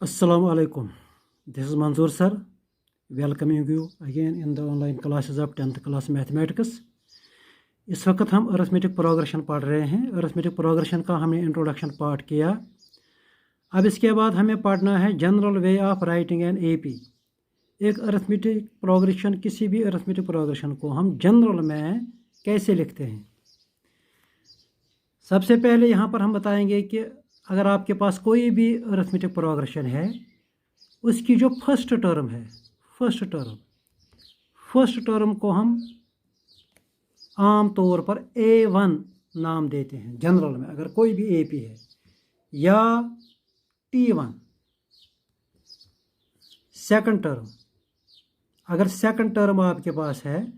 Assalamu alaikum. This is Manzoor sir. Welcoming you again in the online classes of 10th class mathematics. इस वक्त हम arithmetic progression पढ़ रहे हैं। Arithmetic progression का हमने इंट्रोडक्शन पार्ट किया। अब इसके बाद हमें पढ़ना है general way of writing an AP. एक अरिथमेटिक प्रोग्रेशन, किसी भी अरिथमेटिक प्रोग्रेशन को हम जनरल में कैसे लिखते हैं। सबसे पहले यहाँ पर हम बताएंगे कि अगर आपके पास कोई भी अरिथमेटिक प्रोग्रेशन है, उसकी जो फर्स्ट टर्म है, फर्स्ट टर्म को हम आम तौर पर A1 नाम देते हैं जनरल में, अगर कोई भी एपी है, या T1 सेकंड टर्म। अगर सेकंड टर्म आपके पास है,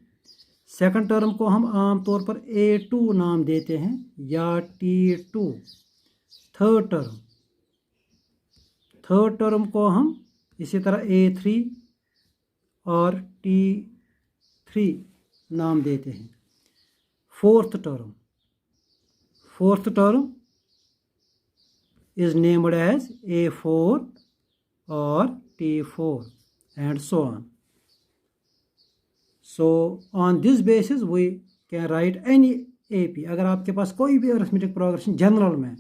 सेकंड टर्म को हम आम तौर पर A2 नाम देते हैं या T2। थर्ड टर्म को हम इसी तरह A3 और T3 नाम देते हैं। Fourth term is named as A4 or T4 and so on. So on this basis we can write any AP। अगर आपके पास कोई भी अरिथमेटिक प्रोग्रेशन जनरल में,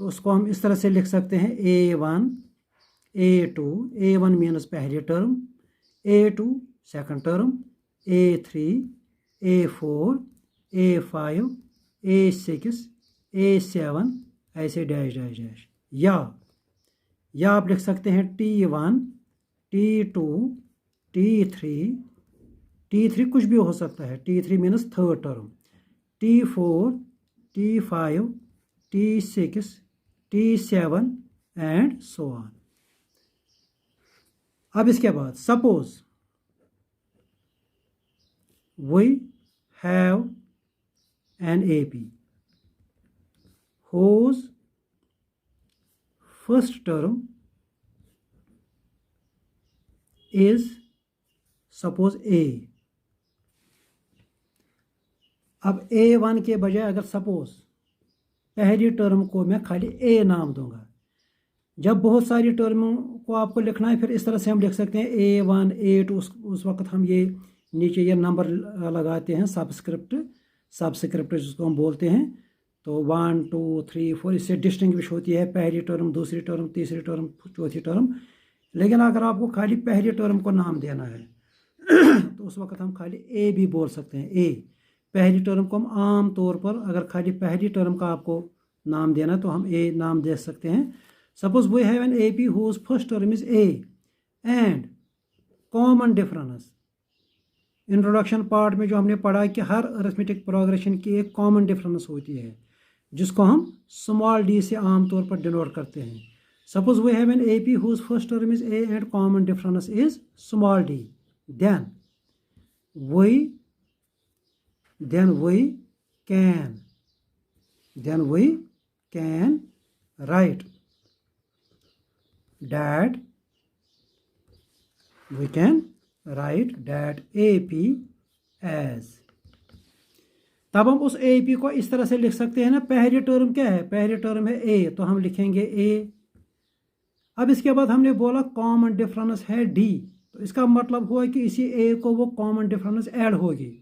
तो उसको हम इस तरह से लिख सकते हैं A1, A2, A1 मीन्स पहली term, A2 second term, A3, A4, A5, A6, A7, ऐसे डैश डैश डैश। या आप लिख सकते हैं T1, T2, T3 कुछ भी हो सकता है, T3 means third term, T4, T5, T6, T7 and so on. अब इसके बाद suppose we have an AP whose first term is suppose A। अब A1 के बजाय अगर सपोज पहली टर्म को मैं खाली A नाम दूंगा। जब बहुत सारी टर्मों को आपको लिखना है, फिर इस तरह से हम लिख सकते हैं A1, A2। उस वक्त हम ये नीचे ये नंबर लगाते हैं, सबस्क्रिप्ट जिसको हम बोलते हैं। तो 1, 2, 3, 4 इससे डिस्टिंग्विश होती है पहली टर्म, दूसरी टर्म, तीसरी टर्म, चौथी टर्म। लेकिन अगर आपको खाली पहली टर्म को नाम देना है तो उस वक्त हम खाली ए भी बोल सकते हैं। ए पहली टर्म को हम आम तौर पर, अगर खाली पहली टर्म का आपको नाम देना तो हम ए नाम दे सकते हैं। Suppose we have an A P whose first term is A and common difference. Introduction part में जो हमने पढ़ा कि हर अरिथमेटिक प्रोग्रेशन की एक कॉमन डिफरेंस होती है, जिसको हम स्मॉल डी से आमतौर पर डिनोट करते हैं। Suppose we have an A P whose first term is A and common difference is small D, then we can write that AP as। तब हम उस AP को इस तरह से लिख सकते हैं ना, पहली टर्म क्या है, पहली टर्म है A, तो हम लिखेंगे A। अब इसके बाद हमने बोला कॉमन डिफरेंस है D, तो इसका मतलब हुआ कि इसी A को वो कॉमन डिफरेंस ऐड होगी,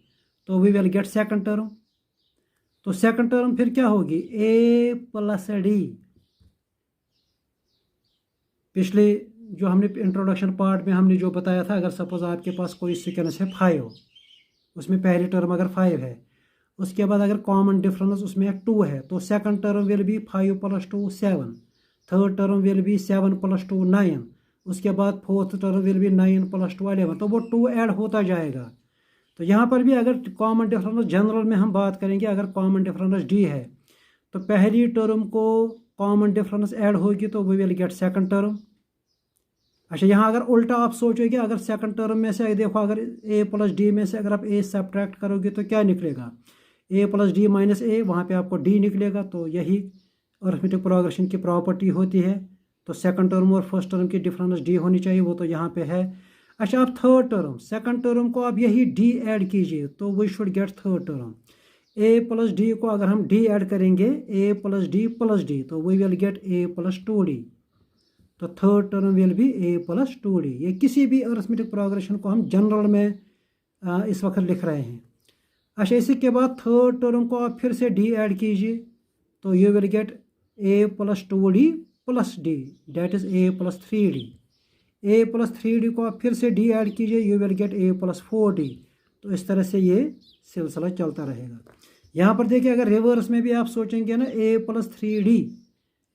तो we will get second term. तो सेकंड टर्म फिर क्या होगी, A प्लस D। पिछले जो हमने इंट्रोडक्शन पार्ट में हमने जो बताया था, अगर सपोज आपके पास कोई सीक्वेंस है 5, उसमें पहली टर्म अगर 5 है, उसके बाद अगर कॉमन डिफरेंस उसमें 2 है, तो second term will B 5 + 2 7, third term will B 7 + 2 9, उसके बाद फोर्थ टर्म विल बी 9 + 2 11, तो वो 2 ऐड होता जाएगा। तो यहाँ पर भी अगर कॉमन डिफरेंस जनरल में हम बात करेंगे, अगर कॉमन डिफरेंस D है तो पहली टर्म को कॉमन डिफरेंस ऐड होगी, तो we will get second term. अच्छा, यहाँ अगर उल्टा आप सोचोगे, अगर सेकंड टर्म में से देखो, अगर A + D में से अगर आप A सब्ट्रैक्ट करोगे तो क्या निकलेगा, A + D - A, वहाँ पे आपको D निकलेगा। तो यही अरिथमेटिक प्रोग्रेशन की प्रॉपर्टी होती है। तो सेकंड टर्म और फर्स्ट टर्म की डिफरेंस D होनी चाहिए, वो तो यहाँ पे है। अच्छा, आप थर्ड टर्म, सेकंड टर्म को आप यही D ऐड कीजिए, तो we should get third term. A + D को अगर हम D ऐड करेंगे, A + D + D, तो we will get A + 2D। तो third term will be A plus 2d। ये किसी भी अरिथमेटिक प्रोग्रेशन को हम जनरल में इस वक्त लिख रहे हैं। अच्छा, इसी के बाद थर्ड टर्म को आप फिर से डी ऐड कीजिए, तो you will get A plus 2d plus D, that is a plus 3d। A plus 3d को आप फिर से डी ऐड कीजिए, you will get A plus 4d। तो इस तरह से ये सिलसिला चलता रहेगा। यहाँ पर देखिए, अगर रिवर्स में भी आप सोचेंगे ना, ए प्लस 3d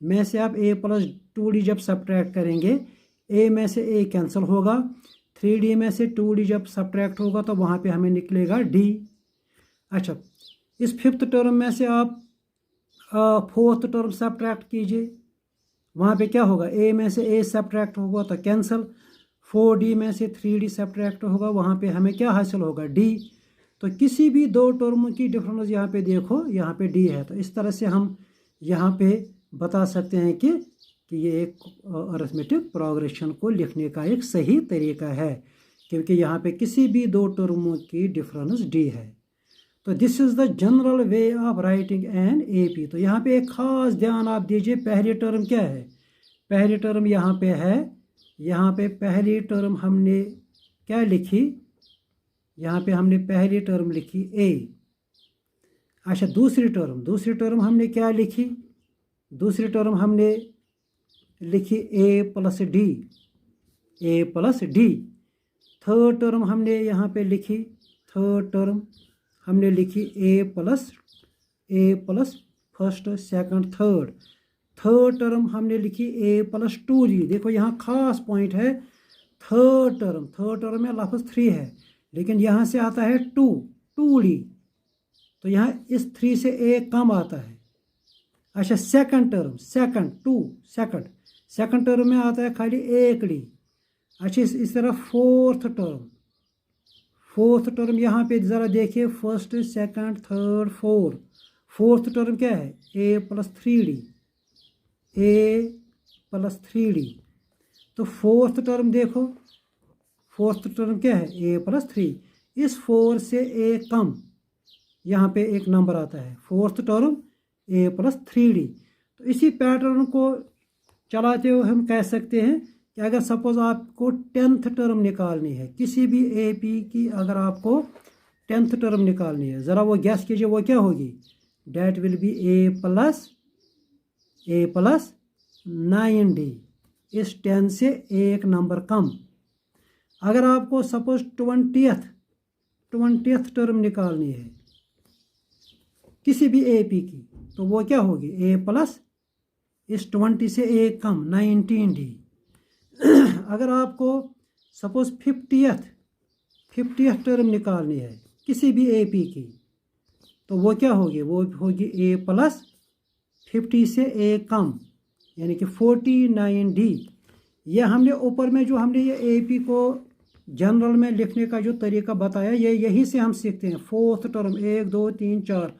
में से आप ए प्लस 2d जब सब्ट्रैक्ट करेंगे, ए में से ए कैंसिल होगा, 3d में से 2d जब सब्ट्रैक्ट होगा तो वहाँ पे हमें निकलेगा d। अच्छा, इस फिफ्थ टर्म में से आप फोर्थ टर्म सब्ट्रैक्ट कीजिए, वहाँ पे क्या होगा, ए में से ए सब्ट्रैक्ट होगा तो कैंसिल, 4d में से 3d सब्ट्रैक्ट होगा, वहाँ पे हमें क्या हासिल होगा, d। तो किसी भी दो टर्म की डिफरेंस यहाँ पे देखो, यहाँ पे d है। तो इस तरह से हम यहाँ पे बता सकते हैं कि ये एक अरिथमेटिक प्रोग्रेशन को लिखने का एक सही तरीका है, क्योंकि यहाँ पे किसी भी दो टर्मों की डिफरेंस d है। तो this is the general way of writing an AP। तो यहाँ पे एक ख़ास ध्यान आप दीजिए, पहली टर्म क्या है, पहली टर्म यहाँ पे है, यहाँ पे पहली टर्म हमने क्या लिखी, यहाँ पे हमने पहली टर्म लिखी A। अच्छा, दूसरी टर्म हमने क्या लिखी, दूसरी टर्म हमने लिखी A plus D, A plus D। Third term हमने यहाँ पे लिखी, थर्ड टर्म हमने लिखी A plus first second third. Third term हमने लिखी A प्लस 2d। देखो यहाँ खास पॉइंट है, थर्ड टर्म में लफ्ज़ 3 है, लेकिन यहाँ से आता है 2d, तो यहाँ इस 3 से A कम आता है। अच्छा, सेकंड टर्म में आता है खाली 1d। अच्छा, इस तरह फोर्थ टर्म यहाँ पे ज़रा देखिए, first second third fourth term क्या है, A प्लस 3d। तो फोर्थ टर्म देखो, फोर्थ टर्म क्या है, A प्लस 3। इस 4 से A कम यहाँ पे एक नंबर आता है, fourth term A plus 3d। तो इसी पैटर्न को चलाते हुए हम कह सकते हैं कि अगर सपोज आपको 10th टर्म निकालनी है, किसी भी AP की अगर आपको 10th टर्म निकालनी है, ज़रा वो गैस कीजिए वो क्या होगी, that will be A plus 9d। इस 10 से एक नंबर कम। अगर आपको सपोज 20th टर्म निकालनी है किसी भी AP की, तो वो क्या होगी, A प्लस इस 20 से एक कम 19d। अगर आपको सपोज 50th टर्म निकालनी है किसी भी AP की, तो वो क्या होगी, वो होगी A प्लस 50 से एक कम, यानी कि 49d। यह हमने ऊपर में जो हमने ये AP को जनरल में लिखने का जो तरीका बताया, ये यही से हम सीखते हैं। फोर्थ टर्म 1 2 3 4,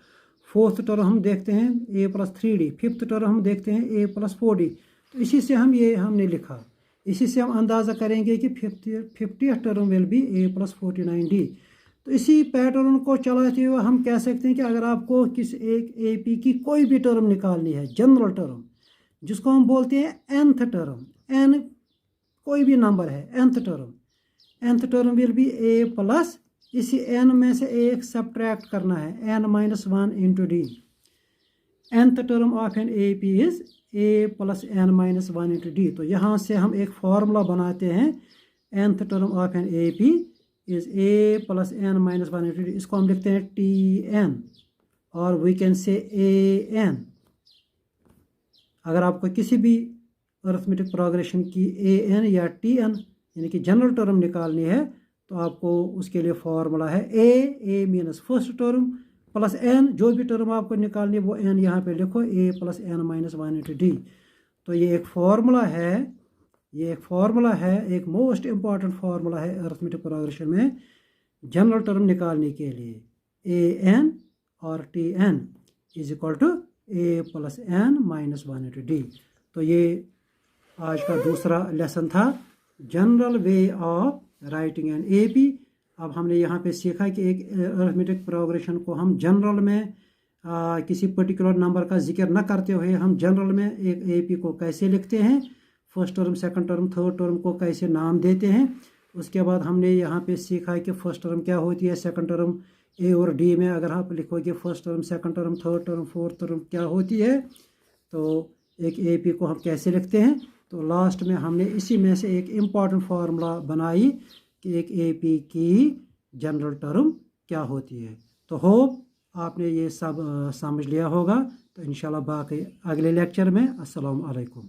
फोर्थ टर्म हम देखते हैं A plus 3d, fifth term हम देखते हैं A प्लस 4d। तो इसी से हमने लिखा, इसी से हम अंदाज़ा करेंगे कि 50th term will be A plus 49d। तो इसी पैटर्न को चलाते हुए हम कह सकते हैं कि अगर आपको किसी एक AP की कोई भी टर्म निकालनी है, जनरल टर्म जिसको हम बोलते हैं nth टर्म, n कोई भी नंबर है, nth term will be A plus, इसी n में से एक सब्ट्रैक्ट करना है, n minus 1 into d। nth term of an AP is A plus n minus 1 into d। तो यहाँ से हम एक फार्मूला बनाते हैं, nth term of an AP is A plus n minus 1 into d। इसको हम लिखते हैं Tn, और वी कैन से An। अगर आपको किसी भी अरिथमेटिक प्रोग्रेशन की An या Tn यानी कि जनरल टर्म निकालनी है, तो आपको उसके लिए फार्मूला है A मीनस first term plus n, जो भी टर्म आपको निकालनी है वो n यहाँ पे लिखो, A plus n minus 1 into d। तो ये एक फार्मूला है, एक मोस्ट इम्पॉर्टेंट फार्मूला है अरिथमेटिक प्रोग्रेशन में जनरल टर्म निकालने के लिए। An और Tn is equal to A plus n minus 1 into d। तो ये आज का दूसरा लेसन था, general way of writing an AP। अब हमने यहाँ पे सीखा कि एक अरिथमेटिक प्रोग्रेशन को हम जनरल में किसी पर्टिकुलर नंबर का जिक्र न करते हुए हम जनरल में एक AP को कैसे लिखते हैं। First term, second term, third term को कैसे नाम देते हैं। उसके बाद हमने यहाँ पे सीखा है कि फर्स्ट टर्म क्या होती है, सेकंड टर्म ए और डी में अगर आप लिखोगे first term, second term, third term, fourth term क्या होती है, तो एक ए पी को हम कैसे लिखते हैं। तो लास्ट में हमने इसी में से एक इम्पॉर्टेंट फार्मूला बनाई कि एक ए पी की जनरल टर्म क्या होती है। तो होप आपने ये सब समझ लिया होगा। तो इंशाल्लाह बाकी अगले लेक्चर में। अस्सलाम वालेकुम।